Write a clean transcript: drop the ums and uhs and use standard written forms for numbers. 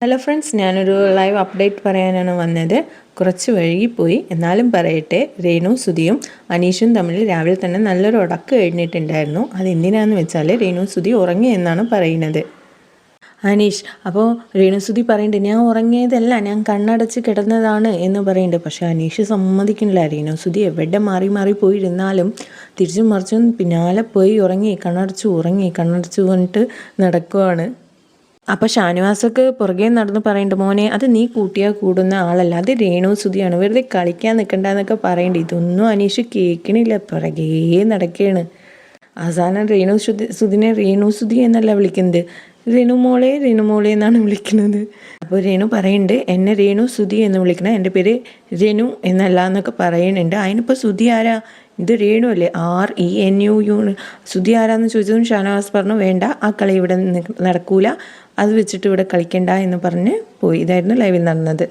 Hello friends, ഞാനൊരു live update പറയാനാണ് വന്നത്. കുറച്ച് വൈകിപ്പോയി, എന്നാലും പറയട്ടെ. രേണു സുധിയും അനീഷും തമ്മിൽ രാവിലെ തന്നെ നല്ലൊരു ഉടക്ക് കഴിഞ്ഞിട്ടുണ്ടായിരുന്നു. അതെന്തിനാന്ന് വെച്ചാൽ രേണു സുധി ഉറങ്ങി എന്നാണ് പറയുന്നത്. അനീഷ് അപ്പോൾ രേണു സുധി പറയുന്നുണ്ട്, ഞാൻ ഉറങ്ങിയതല്ല, ഞാൻ കണ്ണടച്ച് കിടന്നതാണ് എന്ന് പറയുന്നുണ്ട്. പക്ഷേ അനീഷ് സമ്മതിക്കുന്നില്ല. രേണു സുധി എവിടെ മാറി മാറി പോയിരുന്നാലും തിരിച്ചും മറിച്ചും പിന്നാലെ പോയി കണ്ണടച്ചു കൊണ്ടിട്ട് നടക്കുവാണ്. അപ്പോൾ ഷാനവാസൊക്കെ പുറകെ നടന്ന് പറയുന്നുണ്ട്, മോനെ അത് നീ കൂട്ടിയാൽ കൂടുന്ന ആളല്ല, അത് രേണു സുധിയാണ്, വെറുതെ കളിക്കാൻ നിൽക്കണ്ടെന്നൊക്കെ പറയുന്നുണ്ട്. ഇതൊന്നും അനീഷ് കേൾക്കണില്ല, പുറകേ നടക്കുകയാണ്. അവസാനം സുധിനെ രേണു സുധി എന്നല്ല വിളിക്കുന്നത്, രേണു മോളെ എന്നാണ് വിളിക്കുന്നത്. അപ്പോൾ രേണു പറയുന്നുണ്ട്, എന്നെ രേണു സുധി എന്ന് വിളിക്കണം, എൻ്റെ പേര് രേണു എന്നല്ല എന്നൊക്കെ പറയുന്നുണ്ട്. അതിനിപ്പോൾ സുധി ആരാ? ഇത് രേണു അല്ലേ, RENU. സുധി ആരാന്ന് ചോദിച്ചതും ഷാനവാസ് പറഞ്ഞു, വേണ്ട, ആ കളി ഇവിടെ നടക്കൂല, അത് വെച്ചിട്ട് ഇവിടെ കളിക്കണ്ട എന്ന് പറഞ്ഞ് പോയി. ഇതായിരുന്നു ലൈവിൽ നടന്നത്.